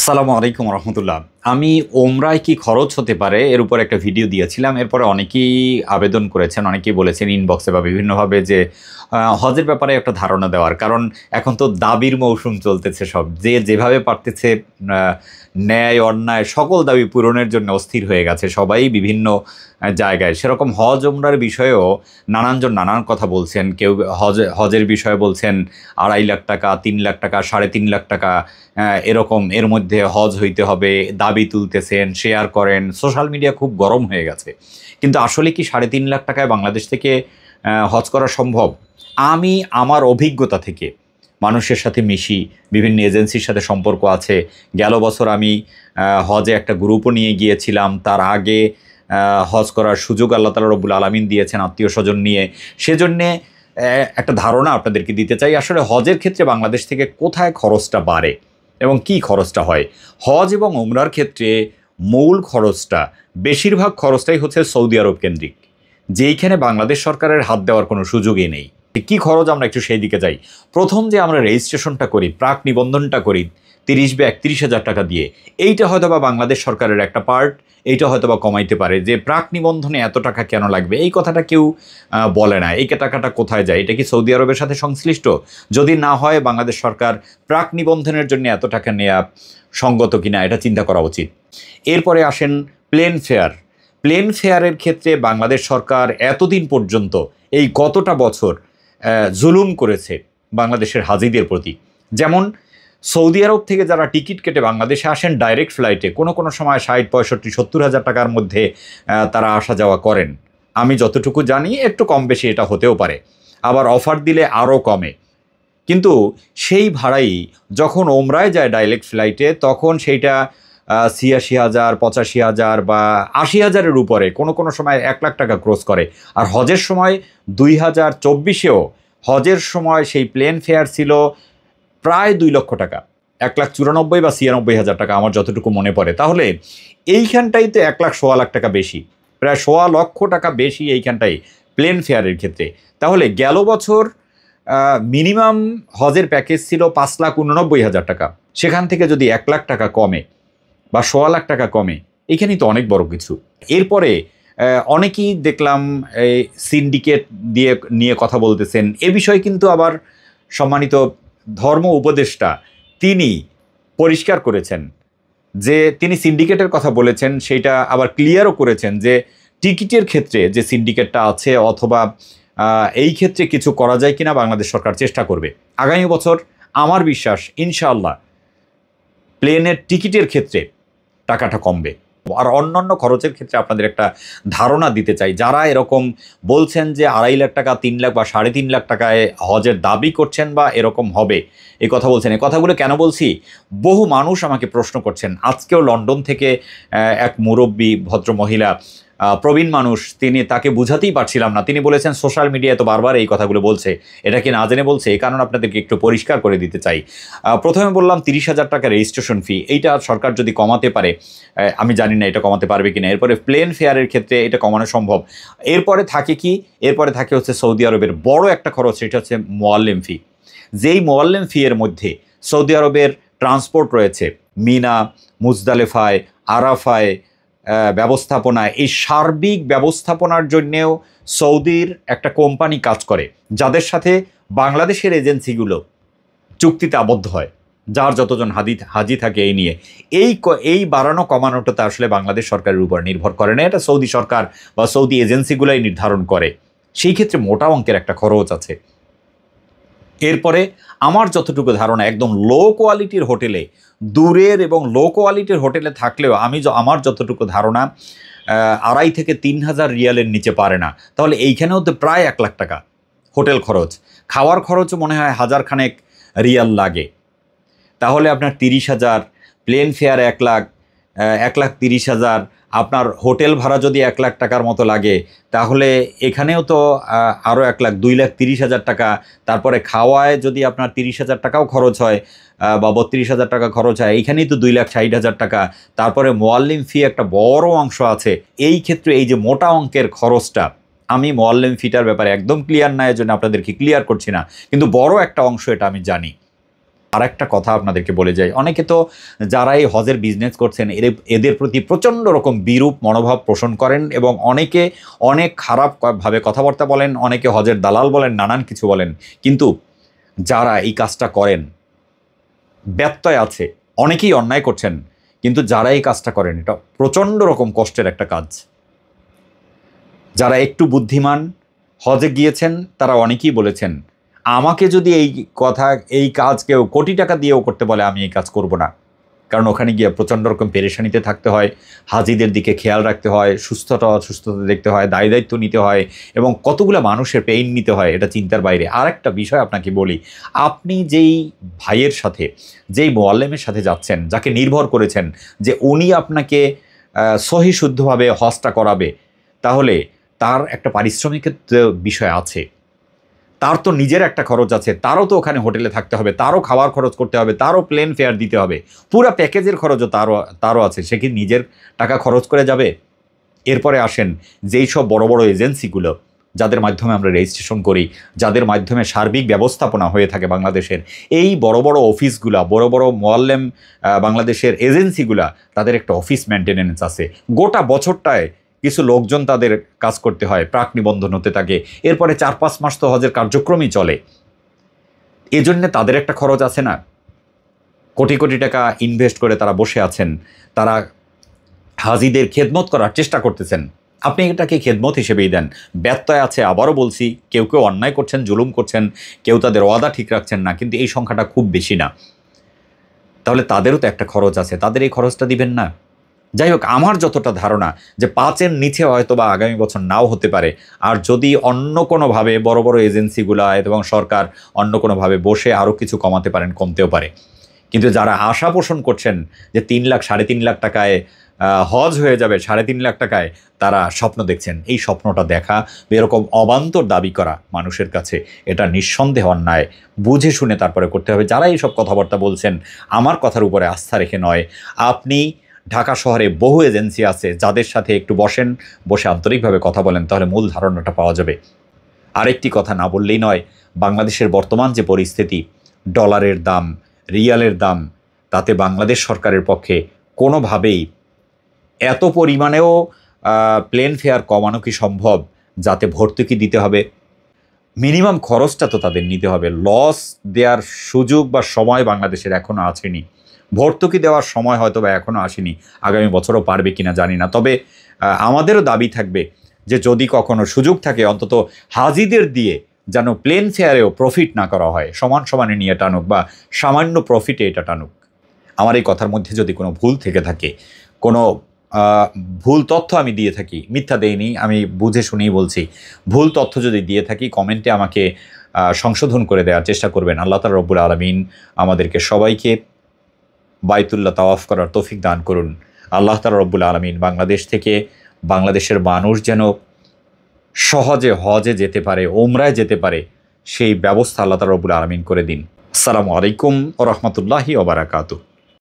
আসসালামু আলাইকুম রহমতুল্লাহ। আমি ওমরায় কি খরচ হতে পারে এর উপর একটা ভিডিও দিয়েছিলাম। এরপরে অনেকেই আবেদন করেছেন, অনেকেই বলেছেন ইনবক্সে বা বিভিন্নভাবে যে হজের ব্যাপারে একটা ধারণা দেওয়ার। কারণ এখন তো দাবির মৌসুম চলতেছে, সব যে যেভাবে পারতেছে ন্যায় অন্যায় সকল দাবি পূরণের জন্য অস্থির হয়ে গেছে সবাই বিভিন্ন জায়গায়। সেরকম হজ ওমরার বিষয়েও নানানজন নানান কথা বলছেন। কেউ হজের বিষয়ে বলছেন 2.5 লাখ টাকা, 3 লাখ টাকা, 3.5 লাখ টাকা, এরকম এর মধ্যে হজ হইতে হবে দাবি তুলতেছেন, শেয়ার করেন। সোশ্যাল মিডিয়া খুব গরম হয়ে গেছে। কিন্তু আসলে কি 3.5 লাখ টাকায় বাংলাদেশ থেকে হজ করা সম্ভব? আমি আমার অভিজ্ঞতা থেকে মানুষের সাথে মিশি, বিভিন্ন এজেন্সির সাথে সম্পর্ক আছে। গেল বছর আমি হজে একটা গ্রুপও নিয়ে গিয়েছিলাম। তার আগে হজ করার সুযোগ আল্লাহ তাআলা রব্বুল আলামিন দিয়েছেন আত্মীয় স্বজন নিয়ে। সেজন্যে একটা ধারণা আপনাদেরকে দিতে চাই আসলে হজের ক্ষেত্রে বাংলাদেশ থেকে কোথায় খরচটা বাড়ে এবং কি খরচটা হয়। হজ এবং ওমরার ক্ষেত্রে মূল খরচটা, বেশিরভাগ খরচটাই হচ্ছে সৌদি আরব কেন্দ্রিক, যেইখানে বাংলাদেশ সরকারের হাত দেওয়ার কোনো সুযোগই নেই। কি খরচ আমরা একটু সেই দিকে যাই। প্রথম যে আমরা রেজিস্ট্রেশনটা করি, প্রাক নিবন্ধনটা করি 30 বা 31 হাজার টাকা দিয়ে, এইটা হয়তো বা বাংলাদেশ সরকারের একটা পার্ট। এইটা হয়তো বা কমাইতে পারে যে প্রাক নিবন্ধনে এত টাকা কেন লাগবে, এই কথাটা কেউ বলে না। এই টাকাটা কোথায় যায়? এটা কি সৌদি আরবের সাথে সংশ্লিষ্ট? যদি না হয় বাংলাদেশ সরকার প্রাক নিবন্ধনের জন্য এত টাকা নেওয়া সঙ্গত কিনা এটা চিন্তা করা উচিত। এরপরে আসেন প্লেন ফেয়ার। প্লেন ফেয়ারের ক্ষেত্রে বাংলাদেশ সরকার এতদিন পর্যন্ত এই কতটা বছর জুলুম করেছে বাংলাদেশের হাজিদের প্রতি। যেমন সৌদি আরব থেকে যারা টিকিট কেটে বাংলাদেশে আসেন ডাইরেক্ট ফ্লাইটে, কোনো কোনো সময় 60, 65, 70 হাজার টাকার মধ্যে তারা আসা যাওয়া করেন। আমি যতটুকু জানি একটু কম বেশি এটা হতেও পারে, আবার অফার দিলে আরও কমে। কিন্তু সেই ভাড়াই যখন ওমরায় যায় ডাইরেক্ট ফ্লাইটে, তখন সেইটা 86,000, 85,000 বা 80,000-এর উপরে, কোনো কোনো সময় 1 লাখ টাকা ক্রস করে। আর হজের সময় 2024-এও হজের সময় সেই প্লেন ফেয়ার ছিল প্রায় 2 লক্ষ টাকা, 1,94,000 বা 96,000 টাকা আমার যতটুকু মনে পড়ে। তাহলে এইখানটাই তো 1,00,000 টাকা বেশি, প্রায় 1.25 লক্ষ টাকা বেশি এইখানটাই প্লেন ফেয়ারের ক্ষেত্রে। তাহলে গেল বছর মিনিমাম হজের প্যাকেজ ছিল 5,89,000 টাকা, সেখান থেকে যদি 1 লাখ টাকা কমে বা 1.25 লাখ টাকা কমে, এখানেই তো অনেক বড় কিছু। এরপরে অনেকেই দেখলাম এই সিন্ডিকেট নিয়ে কথা বলতেছেন। এ বিষয়ে কিন্তু আবার সম্মানিত ধর্ম উপদেষ্টা তিনি পরিষ্কার করেছেন যে তিনি সিন্ডিকেটের কথা বলেছেন, সেইটা আবার ক্লিয়ারও করেছেন যে টিকিটের ক্ষেত্রে যে সিন্ডিকেটটা আছে অথবা এই ক্ষেত্রে কিছু করা যায় কিনা বাংলাদেশ সরকার চেষ্টা করবে। আগামী বছর আমার বিশ্বাস ইনশাআল্লাহ প্লেনের টিকিটের ক্ষেত্রে টাকাটা কমবে। আর অন্যান্য খরচের ক্ষেত্রে আপনাদের একটা ধারণা দিতে চাই, যারা এরকম বলছেন যে 2.5 লাখ টাকা, 3 লাখ বা 3.5 লাখ টাকায় হজের দাবি করছেন বা এরকম হবে এই কথা বলছেন। এই কথাগুলো কেন বলছি? বহু মানুষ আমাকে প্রশ্ন করছেন। আজকেও লন্ডন থেকে এক মুরব্বী ভদ্র মহিলা, প্রবীণ মানুষ, তাকে বুঝাতেই পারছিলাম না। তিনি বলেছেন সোশ্যাল মিডিয়ায় তো বারবার এই কথাগুলো বলছে, এটা কি না জেনে বলছে? এই কারণে আপনাদেরকে একটু পরিষ্কার করে দিতে চাই। প্রথমে বললাম 30,000 টাকা রেজিস্ট্রেশন ফি, এইটা সরকার যদি কমাতে পারে, আমি জানি না এটা কমাতে পারবে কিনা। এরপরে প্লেন ফেয়ারের ক্ষেত্রে এটা কমানো সম্ভব। এরপরে থাকে কি? এরপরে থাকে হচ্ছে সৌদি আরবের বড় একটা খরচ, সেটা হচ্ছে মোয়াল্লেম ফি। যেই মোয়াল্লেম ফি এর মধ্যে সৌদি আরবের ট্রান্সপোর্ট রয়েছে, মিনা, মুজদালেফায়, আরাফায় ব্যবস্থাপনা, এই সার্বিক ব্যবস্থাপনার জন্যেও সৌদির একটা কোম্পানি কাজ করে, যাদের সাথে বাংলাদেশের এজেন্সিগুলো চুক্তিতে আবদ্ধ হয়, যার যতজন হাজি থাকে এই নিয়ে। এই বাড়ানো কমানোটাতে আসলে বাংলাদেশ সরকারের উপর নির্ভর করে না, এটা সৌদি সরকার বা সৌদি এজেন্সিগুলোই নির্ধারণ করে। সেই ক্ষেত্রে মোটা অঙ্কের একটা খরচ আছে। এরপরে আমার যতটুকু ধারণা, একদম লো কোয়ালিটির হোটেলে, দূরের এবং লো কোয়ালিটির হোটেলে থাকলেও আমার যতটুকু ধারণা 2.5 থেকে 3,000 রিয়ালের নিচে পারে না। তাহলে এইখানেও তো প্রায় 1 লাখ টাকা হোটেল খরচ। খাওয়ার খরচও মনে হয় 1,000 খানেক রিয়াল লাগে। তাহলে আপনার 30,000, প্লেন ফেয়ার 1 লাখ, 1,30,000, আপনার হোটেল ভাড়া যদি 1 লাখ টাকার মতো লাগে, তাহলে এখানেও তো আরও 1 লাখ, 2,30,000 টাকা। তারপরে খাওয়ায় যদি আপনার 30,000 টাকাও খরচ হয় বা 32,000 টাকা খরচ হয়, এইখানেই তো 2,60,000 টাকা। তারপরে মোয়াল্লিম ফি একটা বড় অংশ আছে। এই ক্ষেত্রে এই যে মোটা অঙ্কের খরচটা, আমি মোয়াল্লিম ফিটার ব্যাপারে একদম ক্লিয়ার না, এজন্য আপনাদেরকে ক্লিয়ার করছি না, কিন্তু বড় একটা অংশ এটা আমি জানি। আরেকটা কথা আপনাদেরকে বলে যাই, অনেকে তো যারা এই হজের বিজনেস করছেন এদের প্রতি প্রচণ্ড রকম বিরূপ মনোভাব পোষণ করেন এবং অনেকে অনেক খারাপভাবে কথাবার্তা বলেন, অনেকে হজের দালাল বলেন, নানান কিছু বলেন। কিন্তু যারা এই কাজটা করেন ব্যত্যয় আছে, অনেকেই অন্যায় করছেন, কিন্তু যারা এই কাজটা করেন এটা প্রচণ্ড রকম কষ্টের একটা কাজ। যারা একটু বুদ্ধিমান হজে গিয়েছেন তারা অনেকেই বলেছেন, আমাকে যদি এই কাজ কেউ কোটি টাকা দিয়েও করতে বলে আমি এই কাজ করব না, কারণ ওখানে গিয়ে প্রচণ্ড রকম পেরেশানিতে থাকতে হয়, হাজিদের দিকে খেয়াল রাখতে হয়, সুস্থতা অসুস্থতা দেখতে হয়, দায়িত্ব নিতে হয় এবং কতগুলো মানুষের পেইন নিতে হয়, এটা চিন্তার বাইরে। আর একটা বিষয় আপনাকে বলি, আপনি যেই ভাইয়ের সাথে, যেই মোয়াল্লেমের সাথে যাচ্ছেন, যাকে নির্ভর করেছেন যে উনি আপনাকে সহি শুদ্ধভাবে হজটা করাবে, তাহলে তার একটা পারিশ্রমিকের বিষয় আছে, তার তো নিজের একটা খরচ আছে, তারও তো ওখানে হোটেলে থাকতে হবে, তারও খাওয়ার খরচ করতে হবে, তারও প্লেন ফেয়ার দিতে হবে, পুরো প্যাকেজের খরচও তারও আছে। সে কি নিজের টাকা খরচ করে যাবে? এরপরে আসেন যেই সব বড় বড় এজেন্সিগুলো যাদের মাধ্যমে আমরা রেজিস্ট্রেশন করি, যাদের মাধ্যমে সার্বিক ব্যবস্থাপনা হয়ে থাকে বাংলাদেশের, এই বড় বড় অফিসগুলা, বড় বড় মোয়াল্লেম বাংলাদেশের এজেন্সিগুলা, তাদের একটা অফিস মেনটেনেন্স আছে, গোটা বছরটায় কিছু লোকজন তাদের কাজ করতে হয়, প্রাক নিবন্ধন হতে থাকে, এরপরে 4-5 মাস তো হজের কার্যক্রমই চলে। এজন্যে তাদের একটা খরচ আছে না? কোটি কোটি টাকা ইনভেস্ট করে তারা বসে আছেন, তারা হাজিদের খেদমত করার চেষ্টা করতেছেন, আপনি এটাকে খেদমত হিসেবেই দেন। ব্যত্যয় আছে, আবারও বলছি, কেউ কেউ অন্যায় করছেন, জুলুম করছেন, কেউ তাদের ওয়াদা ঠিক রাখছেন না, কিন্তু এই সংখ্যাটা খুব বেশি না। তাহলে তাদেরও তো একটা খরচ আছে, তাদের এই খরচটা দিবেন না? যাই হোক, আমার যতটা ধারণা যে 5-এর নিচে হয়তো বা আগামী বছর নাও হতে পারে। আর যদি অন্য কোনোভাবে বড় বড় এজেন্সিগুলা এবং সরকার অন্য কোনোভাবে বসে আরও কিছু কমাতে পারেন, কমতেও পারে। কিন্তু যারা আশা পোষণ করছেন যে 3 লাখ 3.5 লাখ টাকায় হজ হয়ে যাবে, 3.5 লাখ টাকায়, তারা স্বপ্ন দেখছেন। এই স্বপ্নটা দেখা, এরকম অবান্তর দাবি করা মানুষের কাছে, এটা নিঃসন্দেহ অন্যায়। বুঝে শুনে তারপরে করতে হবে। যারা এইসব কথাবার্তা বলছেন আমার কথার উপরে আস্থা রেখে নয়, আপনি ঢাকা শহরে বহু এজেন্সি আছে, যাদের সাথে একটু বসে আন্তরিকভাবে কথা বলেন, তাহলে মূল ধারণাটা পাওয়া যাবে। আরেকটি কথা না বললেই নয়, বাংলাদেশের বর্তমান যে পরিস্থিতি, ডলারের দাম, রিয়ালের দাম, তাতে বাংলাদেশ সরকারের পক্ষে কোনোভাবেই এত পরিমাণেও প্লেন ফেয়ার কমানো কি সম্ভব যাতে ভর্তুকি দিতে হবে? মিনিমাম খরচটা তো তাদের নিতে হবে। লস দেওয়ার সুযোগ বা সময় বাংলাদেশের এখনও আসেনি, ভর্তুকি দেওয়ার সময় হয়তো বা এখনও আসেনি, আগামী বছরও পারবে কিনা জানি না। তবে আমাদেরও দাবি থাকবে যে যদি কখনো সুযোগ থাকে, অন্তত হাজিদের দিয়ে যেন প্লেন ফেয়ারেও প্রফিট না করা হয়, সমান সমানে নিয়ে টানুক বা সামান্য প্রফিটে এটা টানুক। আমার এই কথার মধ্যে যদি কোনো ভুল থেকে থাকে, কোনো ভুল তথ্য আমি দিয়ে থাকি, মিথ্যা দেইনি, আমি বুঝে শুনেই বলছি, ভুল তথ্য যদি দিয়ে থাকি কমেন্টে আমাকে সংশোধন করে দেওয়ার চেষ্টা করবেন। আল্লাহ তাআলা রব্বুল আলামিন আমাদেরকে সবাইকে বাইতুল্লাহ তাওয়াফ করার তৌফিক দান করুন। আল্লাহ তাআলা রব্বুল আলামিন বাংলাদেশ থেকে, বাংলাদেশের মানুষ যেন সহজে হজে যেতে পারে, ওমরায় যেতে পারে, সেই ব্যবস্থা আল্লাহ তাআলা রব্বুল আলামিন করে দিন। আসসালামু আলাইকুম ওয়া রাহমাতুল্লাহি ওয়া বারাকাতুহু।